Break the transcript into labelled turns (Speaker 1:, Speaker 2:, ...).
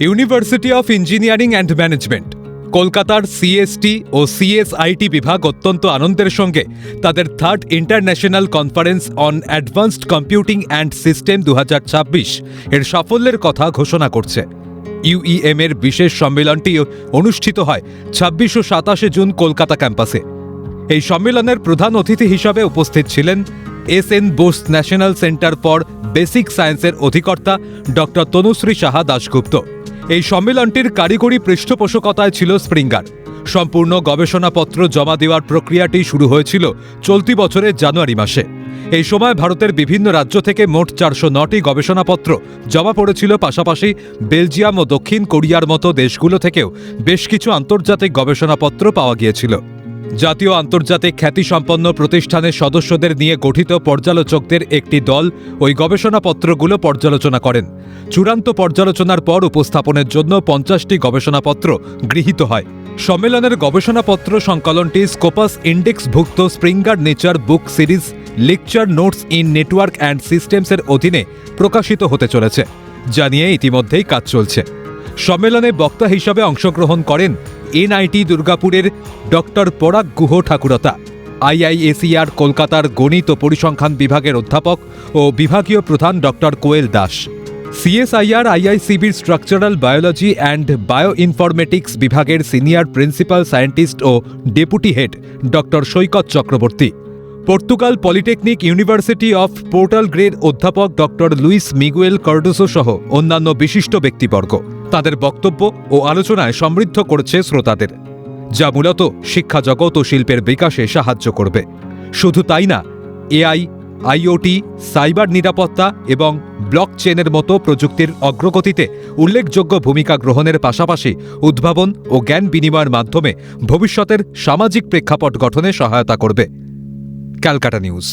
Speaker 1: University of engineering and management কলকাতার CST ও সিএসআইটি বিভাগ অত্যন্ত আনন্দের সঙ্গে তাদের third international conference on advanced computing and system 2026 এর সাফল্যের কথা ঘোষণা করছে। ইউইএম এর বিশেষ সম্মেলনটি অনুষ্ঠিত হয় 26 ও 27 জুন কলকাতা ক্যাম্পাসে। এই সম্মেলনের প্রধান অতিথি হিসাবে উপস্থিত ছিলেন S N. Bose national centre for basic সায়েন্সের অধিকর্তা ডক্টর তনুশ্রী সাহা দাশগুপ্ত। এই সম্মেলনটির কারিগরি পৃষ্ঠপোষকতায় ছিল স্প্রিঙ্গার। সম্পূর্ণ গবেষণাপত্র জমা দেওয়ার প্রক্রিয়াটি শুরু হয়েছিল চলতি বছরের জানুয়ারি মাসে। এই সময় ভারতের বিভিন্ন রাজ্য থেকে মোট 409টি গবেষণাপত্র জমা পড়েছিল। পাশাপাশি বেলজিয়াম ও দক্ষিণ কোরিয়ার মতো দেশগুলো থেকেও বেশ কিছু আন্তর্জাতিক গবেষণাপত্র পাওয়া গিয়েছিল। জাতীয় আন্তর্জাতিক খ্যাতিসম্পন্ন প্রতিষ্ঠানের সদস্যদের নিয়ে গঠিত পর্যালোচকদের একটি দল ওই গবেষণাপত্রগুলো পর্যালোচনা করেন। চূড়ান্ত পর্যালোচনার পর উপস্থাপনের জন্য 50টি গবেষণাপত্র গৃহীত হয়। সম্মেলনের গবেষণাপত্র সংকলনটি স্কোপাস ইন্ডেক্সভুক্ত Springer Nature Book Series Lecture Notes in Network and সিস্টেমসের অধীনে প্রকাশিত হতে চলেছে, যা নিয়ে ইতিমধ্যেই কাজ চলছে। সম্মেলনে বক্তা হিসাবে অংশগ্রহণ করেন এনআইটি দুর্গাপুরের ডক্টর পরাগ গুহ ঠাকুরতা, আইআইএসইআর কলকাতার গণিত ও পরিসংখ্যান বিভাগের অধ্যাপক ও বিভাগীয় প্রধান ডক্টর কোয়েল দাস, সিএসআইআর আইআইসিবির structural biology and bioinformatics বিভাগের সিনিয়র প্রিন্সিপাল সায়েন্টিস্ট ও deputy head doctor Saikat Chakraborty, Portugal polytechnic university of পোর্টাল গ্রের অধ্যাপক ডক্টর লুইস মিগুয়েল কার্ডোসো সহ অন্যান্য বিশিষ্ট ব্যক্তিবর্গ। তাদের বক্তব্য ও আলোচনায় সমৃদ্ধ করেছে শ্রোতাদের, যা মূলত শিক্ষা জগৎ ও শিল্পের বিকাশে সাহায্য করবে। শুধু তাই না, এআই, আইওটি, সাইবার নিরাপত্তা এবং ব্লকচেনের মতো প্রযুক্তির অগ্রগতিতে উল্লেখযোগ্য ভূমিকা গ্রহণের পাশাপাশি উদ্ভাবন ও জ্ঞান বিনিময়ের মাধ্যমে ভবিষ্যতের সামাজিক প্রেক্ষাপট গঠনে সহায়তা করবে। ক্যালকাটা নিউজ।